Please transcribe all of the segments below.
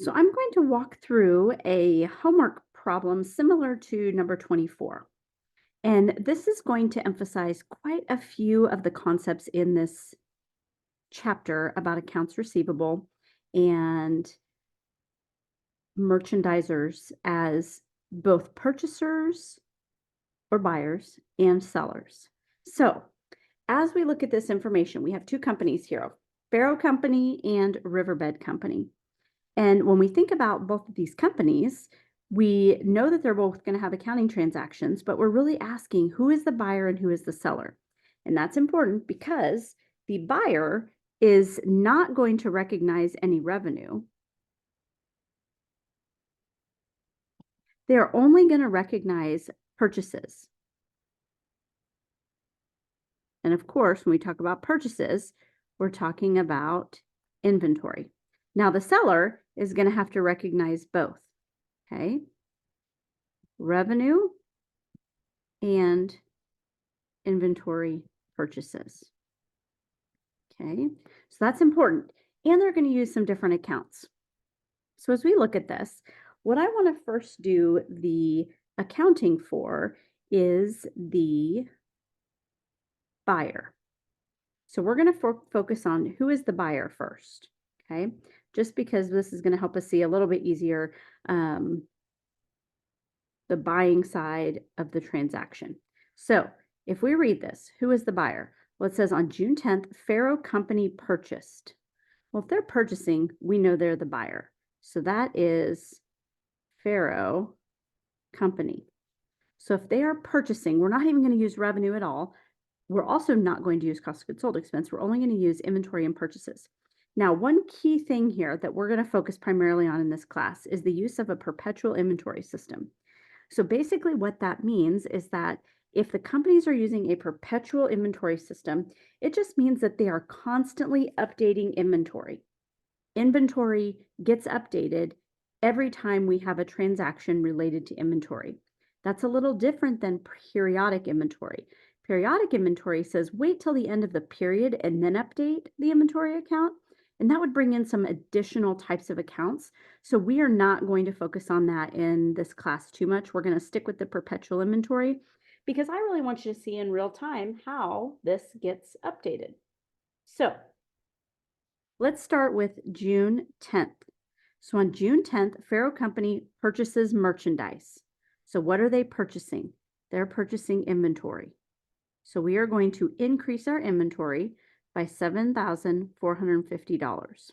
So I'm going to walk through a homework problem similar to number 24. And this is going to emphasize quite a few of the concepts in this chapter about accounts receivable and merchandisers as both purchasers or buyers and sellers. So as we look at this information, we have two companies here, Faro Company and Riverbed Company. And when we think about both of these companies, we know that they're both going to have accounting transactions, but we're really asking who is the buyer and who is the seller. And that's important because the buyer is not going to recognize any revenue. They're only going to recognize purchases. And of course, when we talk about purchases, we're talking about inventory. Now, the seller is going to have to recognize both. Okay. Revenue and inventory purchases. Okay, so that's important. And they're going to use some different accounts. So as we look at this, what I want to first do the accounting for is the buyer. So we're going to focus on who is the buyer first. Okay, just because this is going to help us see a little bit easier the buying side of the transaction. So if we read this, who is the buyer? Well, it says on June 10th, Faro Company purchased. Well, if they're purchasing, we know they're the buyer. So that is Faro Company. So if they are purchasing, we're not even going to use revenue at all. We're also not going to use cost of goods sold expense. We're only going to use inventory and purchases. Now, one key thing here that we're going to focus primarily on in this class is the use of a perpetual inventory system. So basically what that means is that if the companies are using a perpetual inventory system, it just means that they are constantly updating inventory. Inventory gets updated every time we have a transaction related to inventory. That's a little different than periodic inventory. Periodic inventory says wait till the end of the period and then update the inventory account. And that would bring in some additional types of accounts. So we are not going to focus on that in this class too much. We're going to stick with the perpetual inventory because I really want you to see in real time how this gets updated. So let's start with June 10th. So on June 10th, Faro Company purchases merchandise. So what are they purchasing? They're purchasing inventory. So we are going to increase our inventory by $7,450.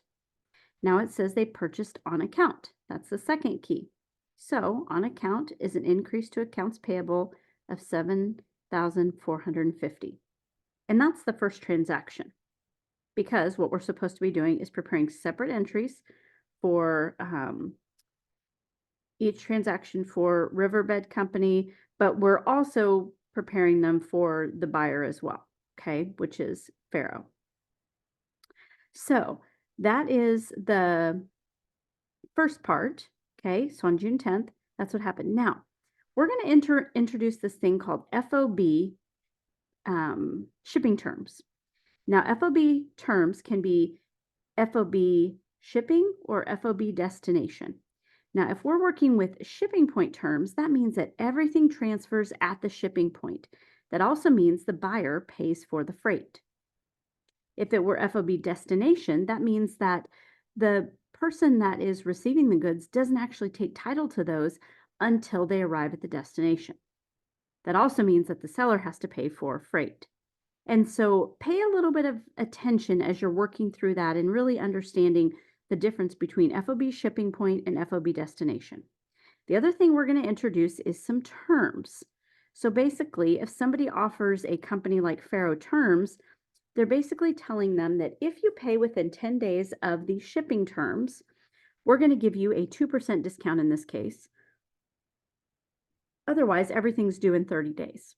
Now it says they purchased on account. That's the second key. So on account is an increase to accounts payable of $7,450. And that's the first transaction because what we're supposed to be doing is preparing separate entries for each transaction for Riverbed Company, but we're also preparing them for the buyer as well, okay, which is Faro. So that is the first part, okay? So on June 10th, that's what happened. Now, we're going to introduce this thing called FOB shipping terms. Now, FOB terms can be FOB shipping or FOB destination. Now, if we're working with shipping point terms, that means that everything transfers at the shipping point. That also means the buyer pays for the freight. If it were FOB destination, that means that the person that is receiving the goods doesn't actually take title to those until they arrive at the destination. That also means that the seller has to pay for freight. And so pay a little bit of attention as you're working through that and really understanding the difference between FOB shipping point and FOB destination. The other thing we're going to introduce is some terms. So basically, if somebody offers a company like Faro Terms, they're basically telling them that if you pay within 10 days of the shipping terms, we're going to give you a 2% discount in this case. Otherwise, everything's due in 30 days.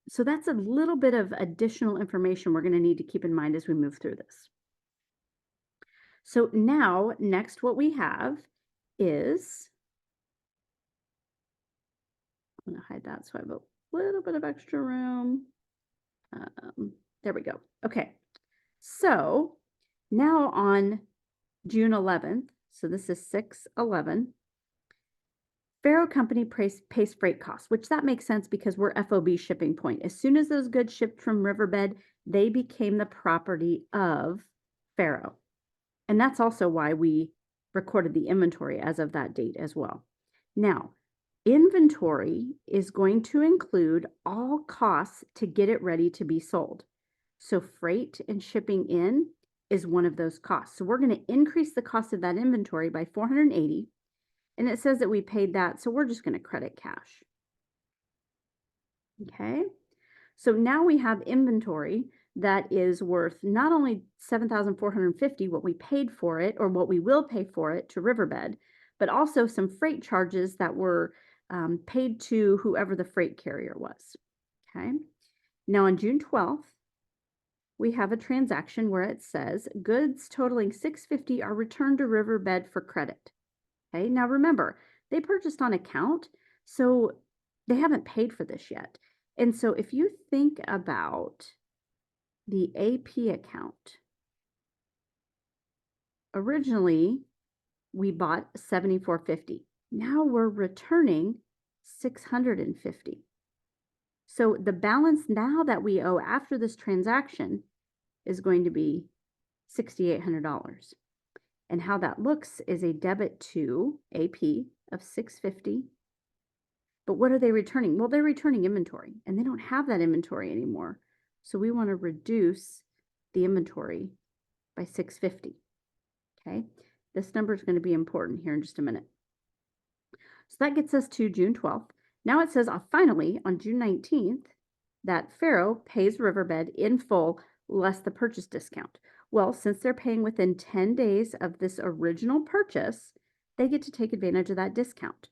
So that's a little bit of additional information we're going to need to keep in mind as we move through this. So now, next, what we have is, I'm going to hide that so I have a little bit of extra room. There we go. Okay. So now on June 11th, So this is 611. Faro Company pays freight costs, which that makes sense because we're FOB shipping point. As soon as those goods shipped from Riverbed, they became the property of Faro. And that's also why we recorded the inventory as of that date as well. Now, inventory is going to include all costs to get it ready to be sold. So freight and shipping in is one of those costs. So we're going to increase the cost of that inventory by $480. And it says that we paid that, so we're just going to credit cash. Okay, so now we have inventory that is worth not only $7,450, what we paid for it or what we will pay for it to Riverbed, but also some freight charges that were paid to whoever the freight carrier was. Okay, now on June 12th, we have a transaction where it says goods totaling $650 are returned to Riverbed for credit. Okay, now remember, they purchased on account, so they haven't paid for this yet. And so if you think about the AP account, originally we bought $74.50. Now we're returning $650. So the balance now that we owe after this transaction is going to be $6,800. And how that looks is a debit to AP of $650. But what are they returning? Well, they're returning inventory, and they don't have that inventory anymore. So we want to reduce the inventory by $650. Okay, this number is going to be important here in just a minute. So that gets us to June 12th. Now it says finally on June 19th that Faro pays Riverbed in full less the purchase discount. Well, since they're paying within 10 days of this original purchase, they get to take advantage of that discount.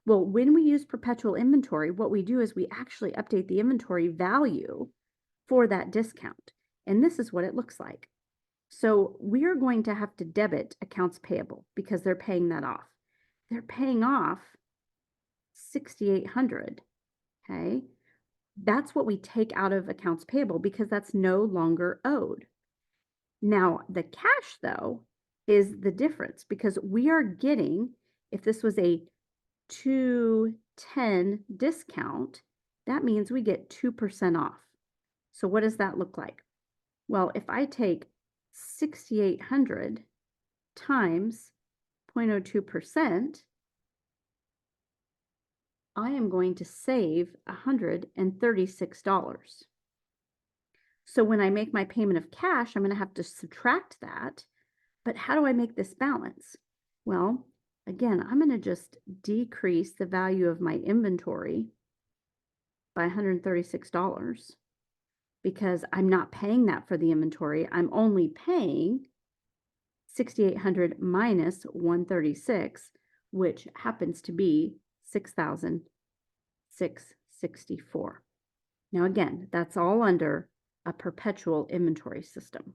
Well, when we use perpetual inventory, what we do is we actually update the inventory value for that discount. And this is what it looks like. So we are going to have to debit accounts payable because they're paying that off. They're paying off $6,800. Okay. That's what we take out of accounts payable because that's no longer owed. Now, the cash, though, is the difference because we are getting, if this was a 210 discount, that means we get 2% off. So what does that look like? Well, if I take 6,800 times 0.02%, I am going to save $136. So when I make my payment of cash, I'm going to have to subtract that. But how do I make this balance? Well, again, I'm going to just decrease the value of my inventory by $136 because I'm not paying that for the inventory. I'm only paying $6,800 minus $136, which happens to be $6,664. Now, again, that's all under a perpetual inventory system.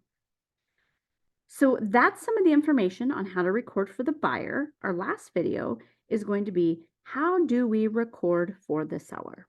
So that's some of the information on how to record for the buyer. Our last video is going to be how do we record for the seller?